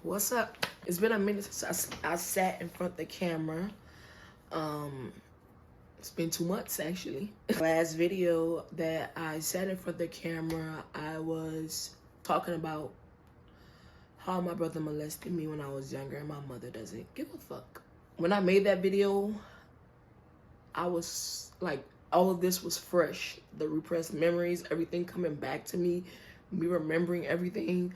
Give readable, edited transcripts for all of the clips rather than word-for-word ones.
What's up? It's been a minute since I sat in front of the camera. It's been 2 months actually. Last video that I sat in front of the camera, I was talking about how my brother molested me when I was younger and my mother doesn't give a fuck. When I made that video, I was like, all of this was fresh. The repressed memories, everything coming back to me remembering everything,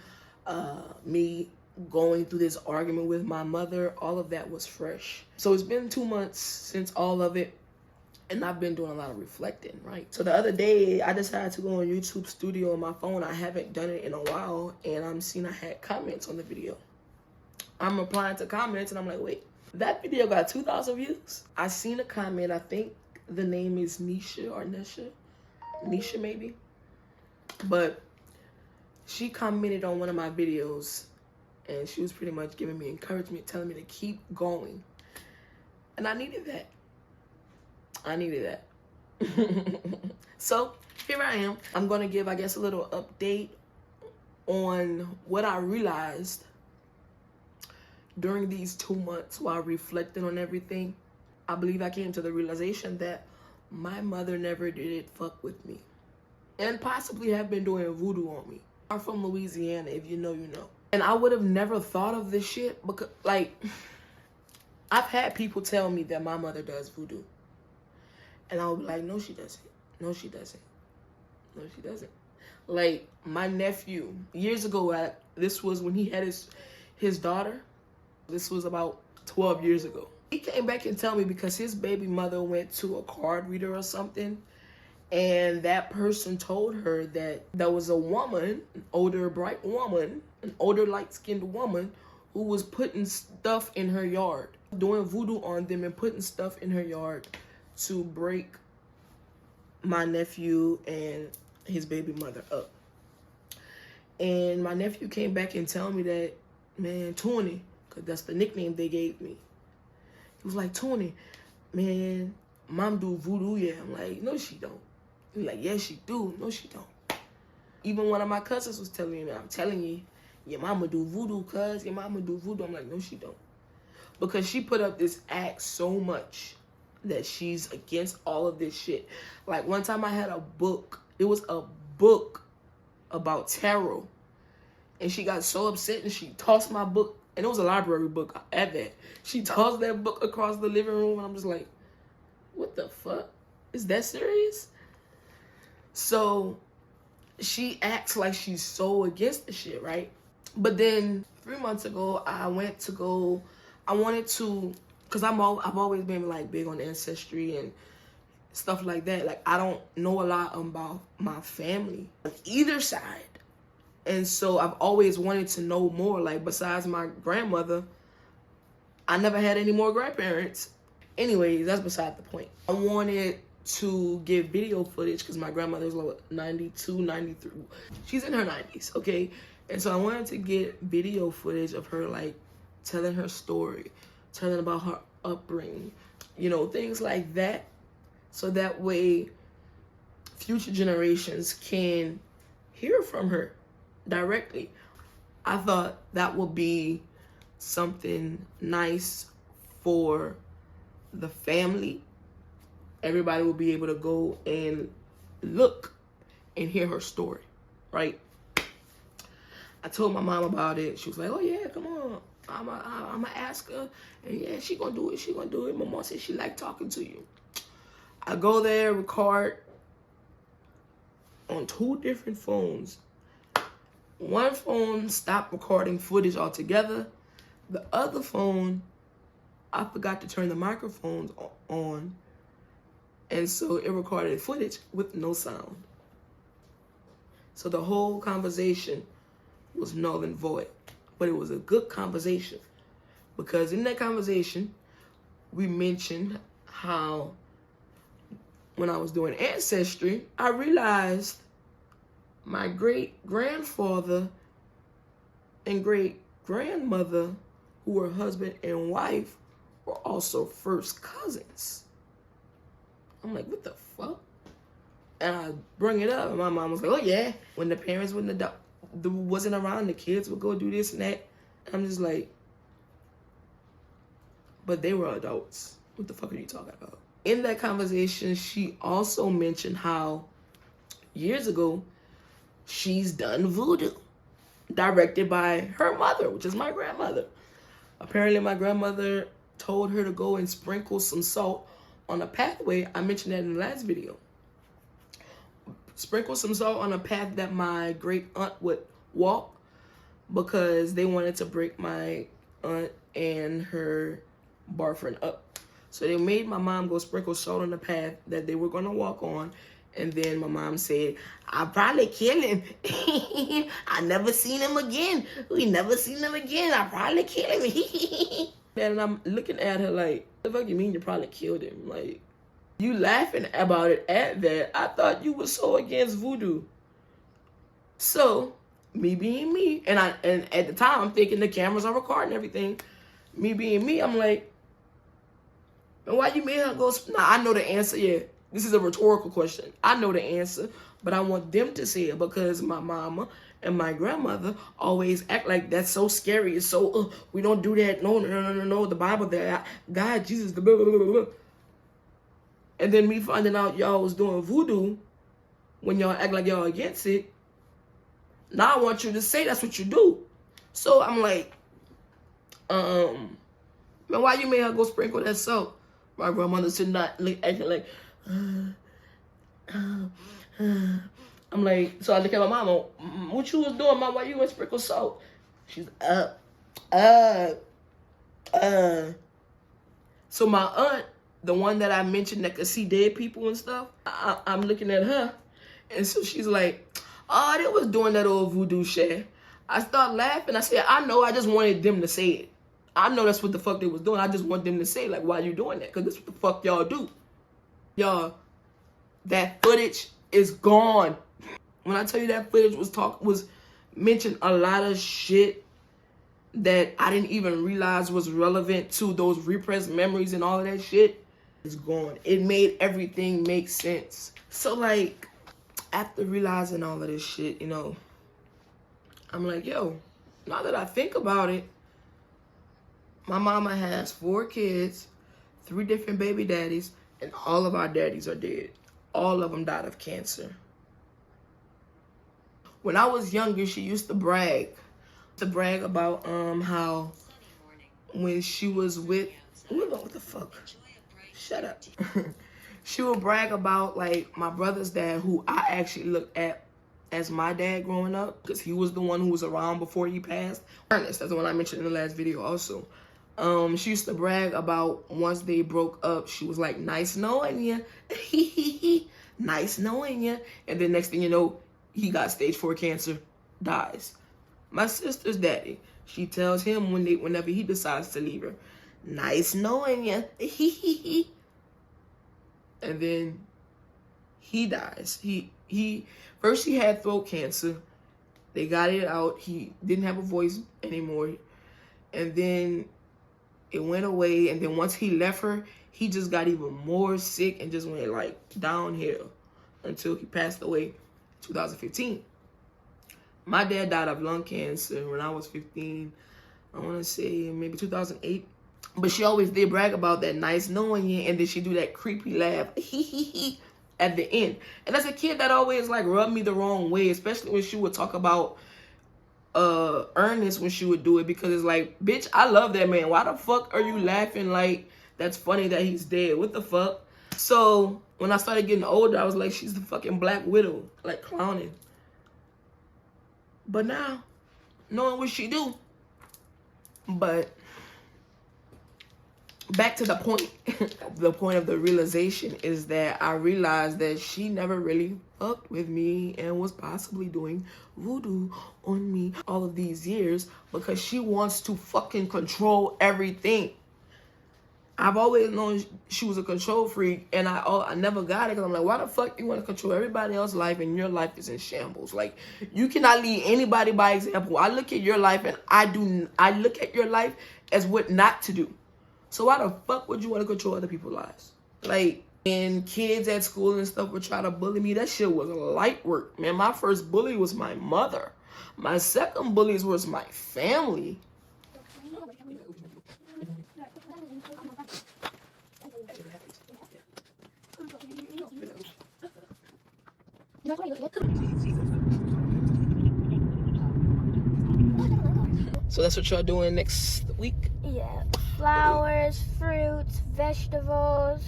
me going through this argument with my mother, all of that was fresh. So it's been 2 months since all of it, and I've been doing a lot of reflecting, right? So the other day, I decided to go on YouTube Studio on my phone. I haven't done it in a while, and I'm seeing I had comments on the video. I'm replying to comments, and I'm like, wait, that video got 2,000 views? I seen a comment, I think the name is Nisha or Nisha maybe, but she commented on one of my videos, and she was pretty much giving me encouragement, telling me to keep going. And I needed that. So here I am. I'm going to give, I guess, a little update on what I realized during these 2 months while reflecting on everything. I believe I came to the realization that my mother never did fuck with me, and possibly have been doing voodoo on me. I'm from Louisiana. If you know, you know. And I would have never thought of this shit because, like, I've had people tell me that my mother does voodoo. And I would be like, no, she doesn't. No, she doesn't. No, she doesn't. Like, my nephew, years ago, this was when he had his daughter. This was about 12 years ago. He came back and told me because his baby mother went to a card reader or something, and that person told her that there was a woman, an older, bright woman, an older, light-skinned woman who was putting stuff in her yard, doing voodoo on them and putting stuff in her yard to break my nephew and his baby mother up. And my nephew came back and told me that, man, Tony, because that's the nickname they gave me. He was like, Tony, man, mom do voodoo, yeah. I'm like, no, she don't. He's like, yes, she do. No, she don't. Even one of my cousins was telling me, I'm telling you, your mama do voodoo, cuz. Your mama do voodoo. I'm like, no, she don't. Because she put up this act so much that she's against all of this shit. Like, one time I had a book. It was a book about tarot. And she got so upset and she tossed my book. And it was a library book at that. She tossed that book across the living room. And I'm just like, what the fuck? Is that serious? So she acts like she's so against the shit, right? But then 3 months ago, I wanted to, because I've always been like big on ancestry and stuff like that. Like, I don't know a lot about my family on either side. And so I've always wanted to know more. Like, besides my grandmother, I never had any more grandparents. Anyways, that's beside the point. I wanted to give video footage because my grandmother's like 92, 93. She's in her 90s, okay? And so I wanted to get video footage of her, like, telling her story, telling about her upbringing, you know, things like that. So that way future generations can hear from her directly. I thought that would be something nice for the family. Everybody will be able to go and look and hear her story, right? I told my mom about it. She was like, oh yeah, come on. I'ma ask her. And yeah, she gonna do it. My mom said she like talking to you. I go there, record on 2 different phones. One phone stopped recording footage altogether. The other phone, I forgot to turn the microphones on. And so it recorded footage with no sound. So the whole conversation was null and void. But it was a good conversation. Because in that conversation, we mentioned how when I was doing ancestry, I realized my great-grandfather and great-grandmother, who were husband and wife, were also first cousins. I'm like, what the fuck? And I bring it up, and my mom was like, oh yeah, when the parents wasn't around, the kids would go do this and that. I'm just like, but they were adults. What the fuck are you talking about? In that conversation, she also mentioned how years ago she's done voodoo, directed by her mother, which is my grandmother. Apparently, my grandmother told her to go and sprinkle some salt on a pathway. I mentioned that in the last video. Sprinkle some salt on a path that my great aunt would walk because they wanted to break my aunt and her boyfriend up. So they made my mom go sprinkle salt on the path that they were going to walk on. And then my mom said, I'll probably kill him. I never seen him again. We never seen him again. I'll probably kill him. And I'm looking at her like, what the fuck you mean you probably killed him? Like, you laughing about it at that. I thought you were so against voodoo. So, me being me, and at the time I'm thinking the cameras are recording everything. Me being me, I'm like, why you made her go? Nah, I know the answer. Yeah, this is a rhetorical question. I know the answer, but I want them to say it because my mama and my grandmother always act like that's so scary. It's so, we don't do that. No. The Bible, that God, Jesus, the blah, blah, blah, blah. And then me finding out y'all was doing voodoo when y'all act like y'all against it. Now I want you to say that's what you do. So I'm like, man, why you made her go sprinkle that salt? My grandmother should not acting like, I'm like, so I look at my mama, what you was doing, mom? Why you went sprinkle salt? She's So my aunt, the one that I mentioned that could see dead people and stuff, I'm looking at her, and so she's like, oh, they was doing that old voodoo shit. I started laughing. I said, I know, I just wanted them to say it. I know that's what the fuck they was doing. I just want them to say, like, why you doing that? Because this is what the fuck y'all do. Y'all, that footage is gone. When I tell you that footage was mentioned a lot of shit that I didn't even realize was relevant to those repressed memories and all of that shit. It's gone. It made everything make sense. So, like, after realizing all of this shit, you know, I'm like, yo, now that I think about it, my mama has 4 kids, 3 different baby daddies, and all of our daddies are dead. All of them died of cancer. When I was younger, she used to brag about how when she was with, what the fuck? Shut up. She would brag about, like, my brother's dad, who I actually looked at as my dad growing up, because he was the one who was around before he passed. Ernest, that's the one I mentioned in the last video also. She used to brag about once they broke up, she was like, nice knowing you. Nice knowing you. And then next thing you know, he got stage 4 cancer, dies. My sister's daddy, she tells him whenever he decides to leave her, nice knowing you. And then he dies. First he had throat cancer. They got it out. He didn't have a voice anymore. And then it went away. And then once he left her, he just got even more sick and just went like downhill until he passed away in 2015. My dad died of lung cancer when I was 15. I want to say maybe 2008. But she always did brag about that nice knowing you, and then she do that creepy laugh at the end. And as a kid, that always like rubbed me the wrong way, especially when she would talk about Ernest when she would do it, because it's like, bitch, I love that man. Why the fuck are you laughing like that's funny that he's dead? What the fuck? So when I started getting older, I was like, she's the fucking Black Widow, like clowning. But now, knowing what she do, but back to the point. The point of the realization is that I realized that she never really fucked with me and was possibly doing voodoo on me all of these years because she wants to fucking control everything. I've always known she was a control freak, and I never got it because I'm like, why the fuck you want to control everybody else's life and your life is in shambles? Like, you cannot lead anybody by example. I look at your life and I look at your life as what not to do. So why the fuck would you want to control other people's lives? Like, when kids at school and stuff would try to bully me, that shit was light work, man. My first bully was my mother. My second bullies was my family. So that's what y'all doing next week? Yeah, flowers, fruits, vegetables,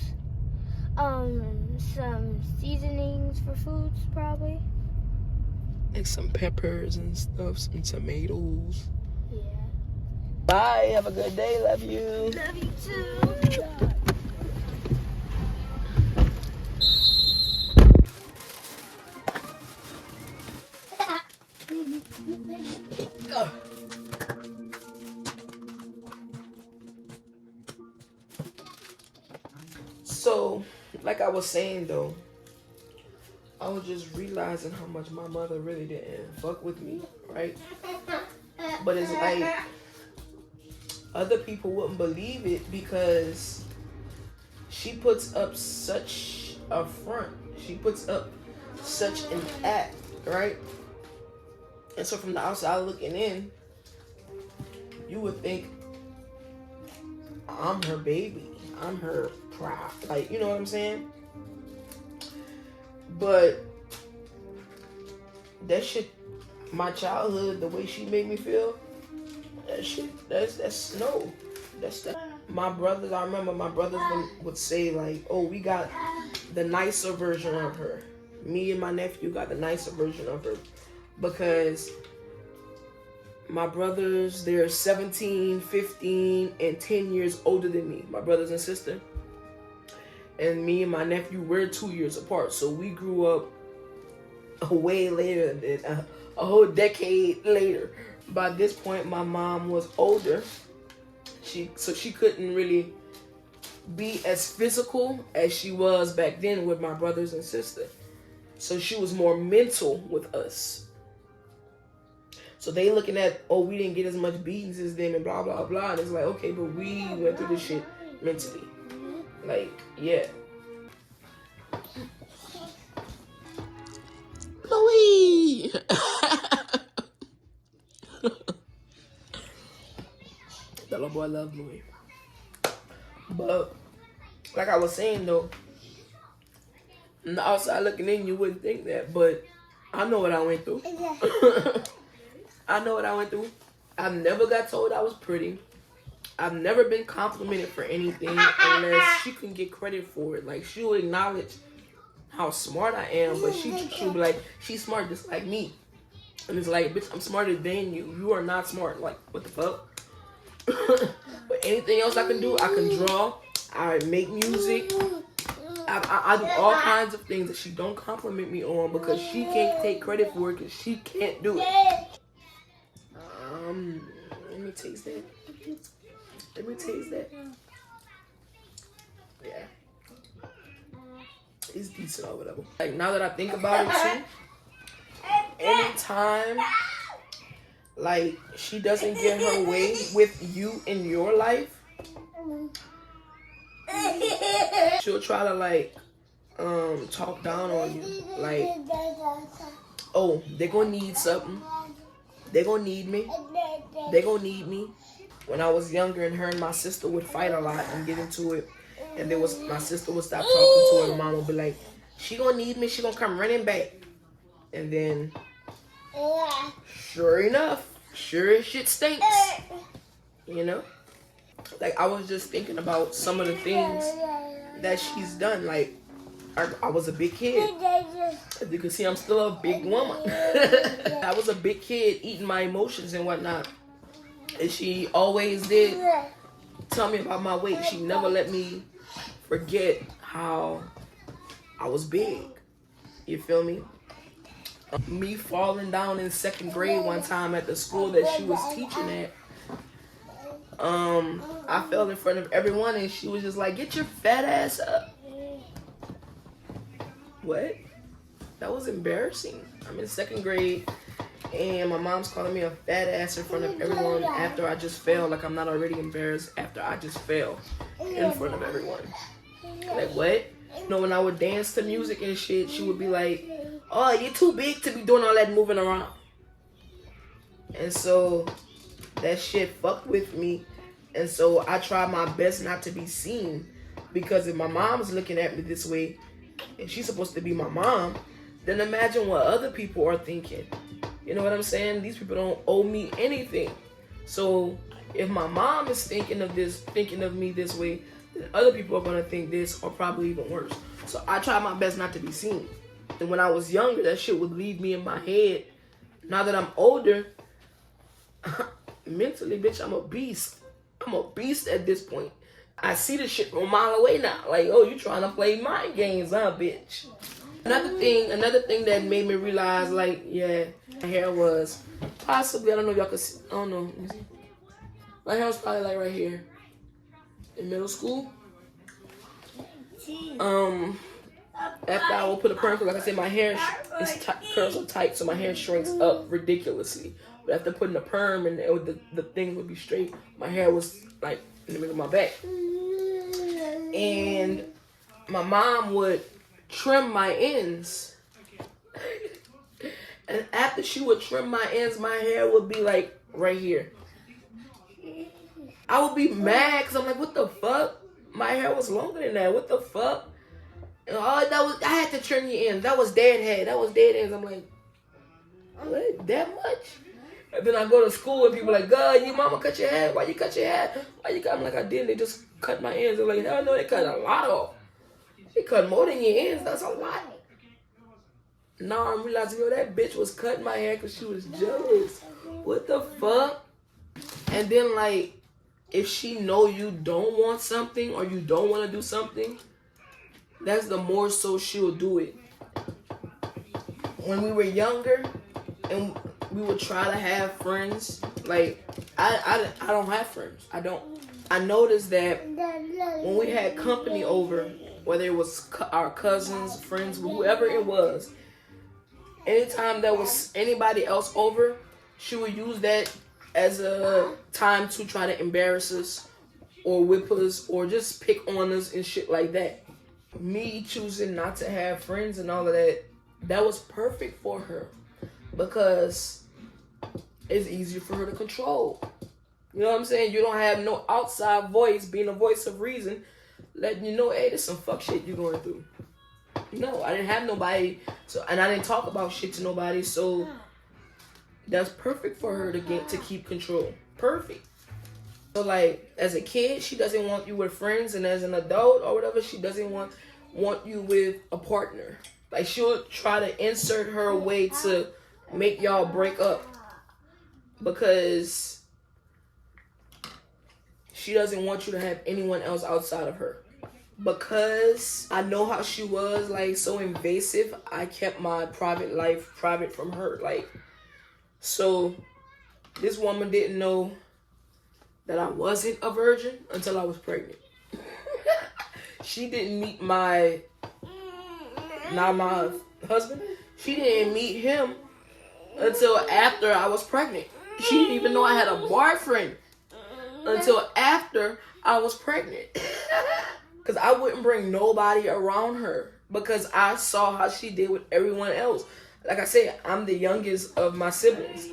some seasonings for foods probably. Like some peppers and stuff, some tomatoes. Yeah. Bye, have a good day, love you. Love you too. So, like I was saying though, I was just realizing how much my mother really didn't fuck with me, right? But it's like other people wouldn't believe it because she puts up such a front. She puts up such an act, right? And so from the outside looking in, you would think I'm her baby. I'm her pride. Like, you know what I'm saying? But that shit, my childhood, the way she made me feel, that shit, that's no. That's that. My brothers, I remember my brothers would say like, oh, we got the nicer version of her. Me and my nephew got the nicer version of her. Because my brothers, they're 17, 15, and 10 years older than me. My brothers and sister. And me and my nephew, we're 2 years apart. So we grew up way later, than a whole decade later. By this point, my mom was older. So she couldn't really be as physical as she was back then with my brothers and sister. So she was more mental with us. So they looking at, oh, we didn't get as much beatings as them and blah, blah, blah. And it's like, okay, but we went through this shit mentally. Like, yeah. Louis! That little boy loves Louis. But, like I was saying though, on the outside looking in, you wouldn't think that. But I know what I went through. I know what I went through. I've never got told I was pretty. I've never been complimented for anything unless she can get credit for it. Like, she'll acknowledge how smart I am, but she'll be like, she's smart just like me. And it's like, bitch, I'm smarter than you. You are not smart. Like, what the fuck? But anything else I can do, I can draw. I make music. I do all kinds of things that she don't compliment me on because she can't take credit for it because she can't do it. Let me taste that. Let me taste that. Yeah. It's decent or whatever. Like, now that I think about it too, anytime, like, she doesn't get her way with you in your life, she'll try to, like, talk down on you. Like, oh, they're gonna need something. They're gonna need me. They're gonna need me. When I was younger and her and my sister would fight a lot and get into it, and my sister would stop talking to her, and mom would be like, she gonna need me, she gonna come running back. And then, sure enough, sure as shit stinks. You know? Like, I was just thinking about some of the things that she's done. Like, I was a big kid. As you can see, I'm still a big woman. I was a big kid eating my emotions and whatnot. And she always did tell me about my weight. She never let me forget how I was big. You feel me? Me falling down in 2nd grade one time at the school that she was teaching at. I fell in front of everyone and she was just like, get your fat ass up. What? That was embarrassing. I'm in 2nd grade and my mom's calling me a fat ass in front of everyone after I just fell. Like, I'm not already embarrassed after I just fell in front of everyone. Like, what? You know, when I would dance to music and shit, she would be like, oh, you're too big to be doing all that moving around. And so that shit fucked with me. And so I try my best not to be seen. Because if my mom's looking at me this way, and she's supposed to be my mom, then imagine what other people are thinking. You know what I'm saying? These people don't owe me anything. So if my mom is thinking of me this way, then other people are gonna think this, or probably even worse. So I try my best not to be seen. And when I was younger, that shit would leave me in my head. Now that I'm older, mentally, bitch, I'm a beast. I'm a beast at this point. I see the shit from a mile away now. Like, oh, you trying to play mind games, huh, bitch? Another thing that made me realize, like, yeah, my hair was possibly, I don't know if y'all could see, I don't know. My hair was probably like right here in middle school. After I will put a perm, because like I said, my hair is curls so tight, so my hair shrinks up ridiculously. But after putting a perm and the thing would be straight, my hair was like in the middle of my back. And my mom would trim my ends. And after she would trim my ends, my hair would be like right here. I would be mad because I'm like, what the fuck? My hair was longer than that. What the fuck? And I had to trim your ends. That was dead head. That was dead ends. I'm like, what? That much? And then I go to school and people are like, God, your mama cut your hair. Why you cut your hair? Why you cut? I'm like, I didn't. They just cut my ends. They're like, hell no, they cut a lot off. They cut more than your ends. That's a lot. Now I'm realizing, yo, that bitch was cutting my hair because she was jealous. What the fuck? And then, like, if she know you don't want something or you don't want to do something, that's the more so she'll do it. When we were younger and we would try to have friends, like, I don't have friends. I don't. I noticed that when we had company over, whether it was our cousins, friends, whoever it was, anytime there was anybody else over, she would use that as a time to try to embarrass us or whip us or just pick on us and shit like that. Me choosing not to have friends and all of that, that was perfect for her because it's easier for her to control. You know what I'm saying? You don't have no outside voice being a voice of reason letting you know, hey, there's some fuck shit you're going through. No, I didn't have nobody, and I didn't talk about shit to nobody, so that's perfect for her to keep control. Perfect. So, like, as a kid, she doesn't want you with friends, and as an adult or whatever, she doesn't want you with a partner. Like, she'll try to insert her way to make y'all break up because she doesn't want you to have anyone else outside of her. Because I know how she was, like, so invasive, I kept my private life private from her. Like, so this woman didn't know that I wasn't a virgin until I was pregnant. She didn't meet my husband. She didn't meet him until after I was pregnant. She didn't even know I had a boyfriend until after I was pregnant. Because I wouldn't bring nobody around her because I saw how she did with everyone else. Like I said, I'm the youngest of my siblings.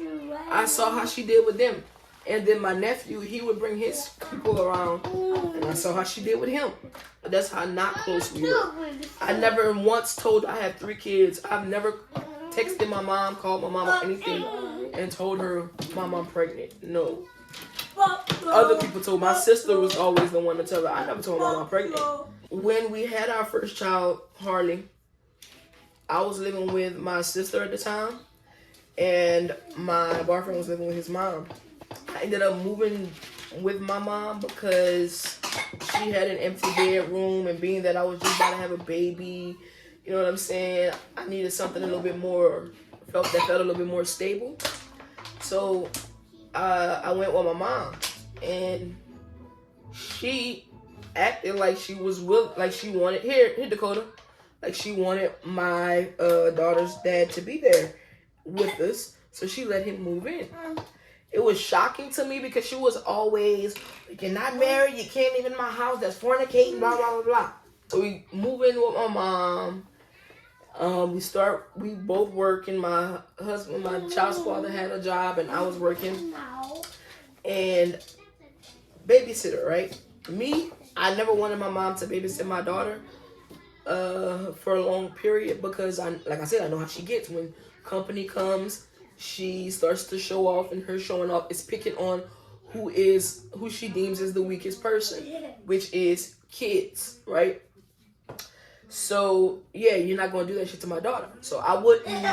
I saw how she did with them. And then my nephew, he would bring his people around. And I saw how she did with him. But that's how not close we were. I never once told her I have 3 kids. I've never texted my mom, called my mom or anything, and told her, Mom, I'm pregnant. No. Other people told. My sister was always the one to tell her. I never told my mom I'm pregnant. When we had our first child, Harley, I was living with my sister at the time, and my boyfriend was living with his mom. I ended up moving with my mom because she had an empty bedroom, and being that I was just about to have a baby, you know what I'm saying, I needed something a little bit more, felt a little bit more stable. So I went with my mom, and she acted like she was like she wanted here Dakota, like she wanted my daughter's dad to be there with us, so she let him move in. It was shocking to me because she was always, you're not married, you can't live in my house, that's fornicating, blah blah blah blah. So we move in with my mom. We both working. My husband, my child's father had a job, and I was working. and babysitter, right? Me, I never wanted my mom to babysit my daughter for a long period because like I said, I know how she gets. When company comes, she starts to show off, and her showing off is picking on who she deems as the weakest person, which is kids, right? So yeah, you're not gonna do that shit to my daughter. So I wouldn't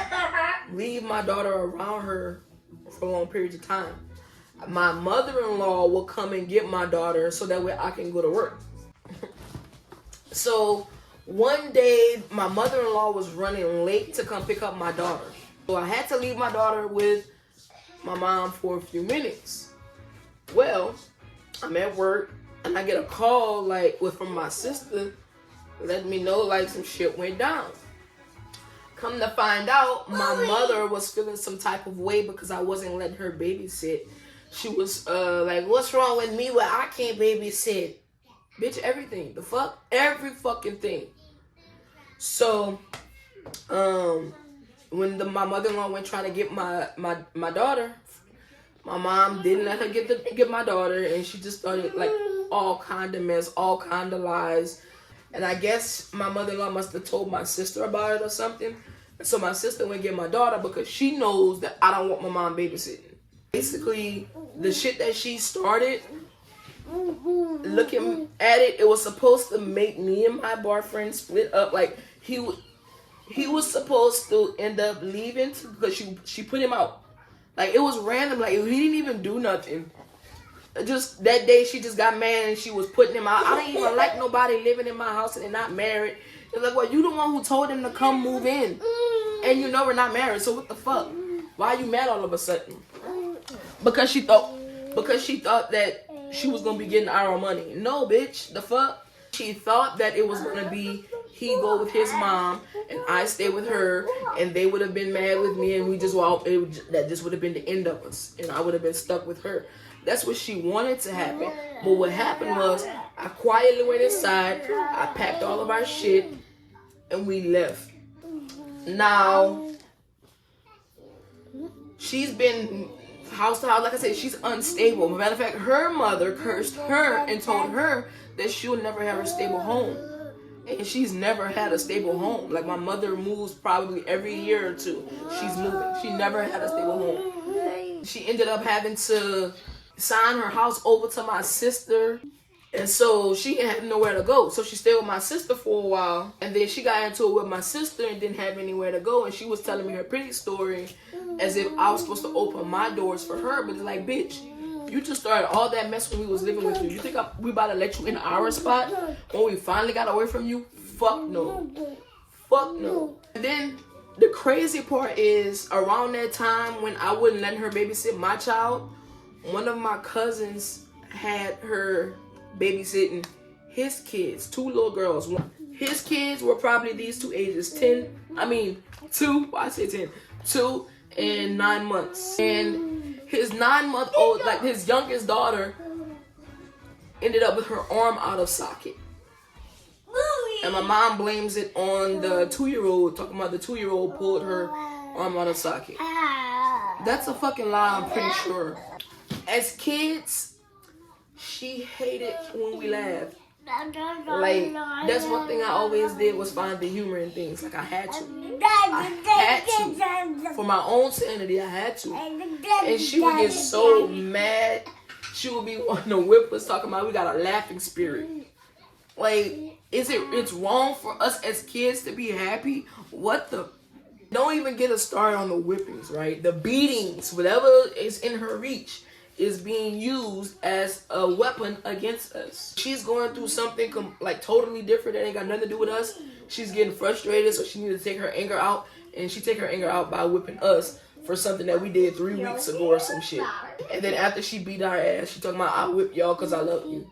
leave my daughter around her for long periods of time. My mother-in-law will come and get my daughter so that way I can go to work. So one day my mother-in-law was running late to come pick up my daughter. So I had to leave my daughter with my mom for a few minutes. Well, I'm at work and I get a call from my sister letting me know some shit went down. Come to find out, my mother was feeling some type of way because I wasn't letting her babysit. She was what's wrong with me where I can't babysit? Bitch, everything. The fuck? Every fucking thing. So, when my mother-in-law went trying to get my daughter, my mom didn't let her get my daughter, and she just started all kind of mess, all kind of lies. And I guess my mother-in-law must have told my sister about it or something. So my sister went get my daughter because she knows that I don't want my mom babysitting. Basically, the shit that she started, looking at it, it was supposed to make me and my boyfriend split up. He was supposed to end up leaving because she put him out. It was random. He didn't even do nothing. Just that day, she just got mad and she was putting him out. I don't even like nobody living in my house and they're not married. It's well, you the one who told him to come move in, and you know we're not married. So what the fuck? Why are you mad all of a sudden? Because she thought that she was gonna be getting our money. No, bitch. The fuck? She thought that it was gonna be he go with his mom and I stay with her, and they would have been mad with me, and we just that this would have been the end of us, and I would have been stuck with her. That's what she wanted to happen. But what happened was I quietly went inside, I packed all of our shit, and we left. Now, she's been house to house. Like I said, she's unstable. Matter of fact, her mother cursed her and told her that she'll never have a stable home. And she's never had a stable home. My mother moves probably every year or two. She's moving. She never had a stable home. She ended up having to sign her house over to my sister. And so she had nowhere to go. So she stayed with my sister for a while. And then she got into it with my sister and didn't have anywhere to go. And she was telling me her pretty story as if I was supposed to open my doors for her. But it's bitch, you just started all that mess when we was living with you. You think we about to let you in our spot when we finally got away from you? Fuck no. Fuck no. And then the crazy part is around that time when I wouldn't let her babysit my child, one of my cousins had her babysitting his kids, 2 little girls. His kids were probably these 2 ages, 2 and 9 months. And his 9-month-old, his youngest daughter, ended up with her arm out of socket. And my mom blames it on the 2-year-old, talking about the 2-year-old pulled her arm out of socket. That's a fucking lie, I'm pretty sure. As kids, she hated when we laughed. That's one thing I always did was find the humor in things. I had to. For my own sanity, I had to. And she would get so mad. She would be on the whip us talking about we got a laughing spirit. It's wrong for us as kids to be happy? What the? Don't even get us started on the whippings, right? The beatings, whatever is in her reach, is being used as a weapon against us. She's going through something totally different that ain't got nothing to do with us. She's getting frustrated, so she needs to take her anger out, and she take her anger out by whipping us for something that we did 3 weeks ago or some shit. And then after she beat our ass, she talking about I whip y'all because I love you.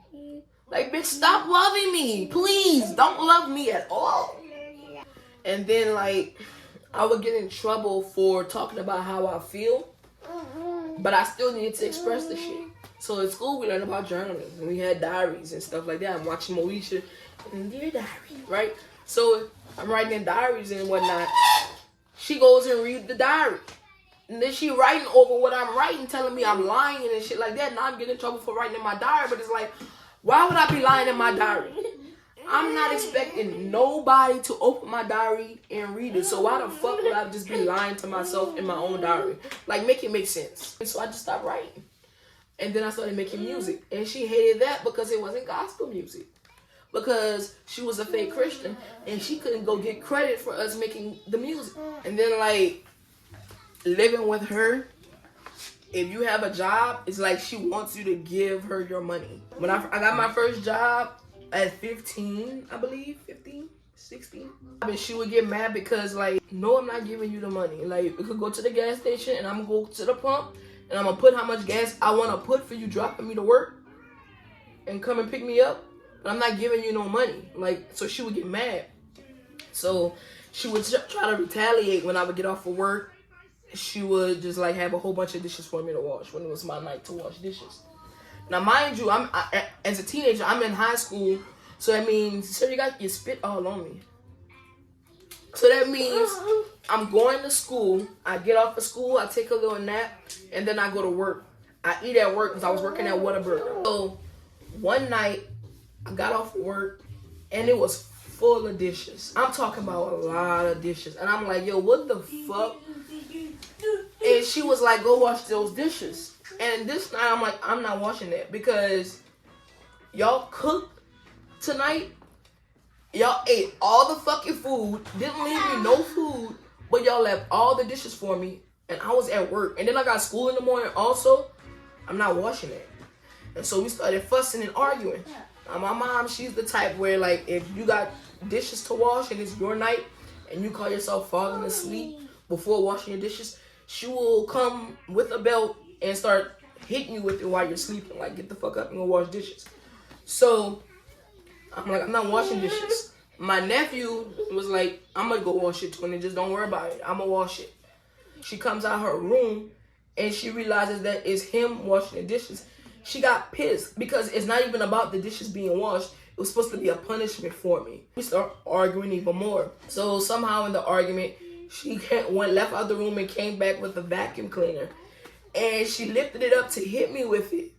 Bitch, stop loving me. Please, don't love me at all. And then I would get in trouble for talking about how I feel. But I still needed to express the shit. So in school, we learned about journaling. And we had diaries and stuff like that. I'm watching Moesha in Dear Diary, right? So I'm writing in diaries and whatnot. She goes and reads the diary. And then she writing over what I'm writing, telling me I'm lying and shit like that. Now I'm getting in trouble for writing in my diary. But it's like, why would I be lying in my diary? I'm not expecting nobody to open my diary and read it. So why the fuck would I just be lying to myself in my own diary? Like, make it make sense. And so I just stopped writing. And then I started making music. And she hated that because it wasn't gospel music. Because she was a fake Christian. And she couldn't go get credit for us making the music. And then, like, living with her, if you have a job, it's like she wants you to give her your money. When I got my first job, at 15, I believe, 15, 16. And she would get mad because, like, no, I'm not giving you the money. Like, we could go to the gas station and I'm going to go to the pump and I'm going to put how much gas I want to put for you dropping me to work and come and pick me up. But I'm not giving you no money. Like, so she would get mad. So she would try to retaliate when I would get off of work. She would just, like, have a whole bunch of dishes for me to wash when it was my night to wash dishes. Now, mind you, as a teenager, I'm in high school, so that means, so you got your spit all on me. So that means I'm going to school, I get off of school, I take a little nap, and then I go to work. I eat at work because I was working at Whataburger. So one night, I got off work, and it was full of dishes. I'm talking about a lot of dishes. And I'm like, yo, what the fuck? And she was like, go wash those dishes. And this night, I'm like, I'm not washing that because y'all cooked tonight. Y'all ate all the fucking food. Didn't leave me no food, but y'all left all the dishes for me. And I was at work. And then I got school in the morning also. I'm not washing it. And so we started fussing and arguing. Now, my mom, she's the type where, like, if you got dishes to wash and it's your night and you call yourself falling asleep before washing your dishes, she will come with a belt and start hitting you with it while you're sleeping. Like, get the fuck up and go wash dishes. So, I'm like, I'm not washing dishes. My nephew was like, I'm going to go wash it too, and just don't worry about it. I'm going to wash it. She comes out her room, and she realizes that it's him washing the dishes. She got pissed because it's not even about the dishes being washed. It was supposed to be a punishment for me. We start arguing even more. So, somehow in the argument, she left out the room and came back with a vacuum cleaner. And she lifted it up to hit me with it.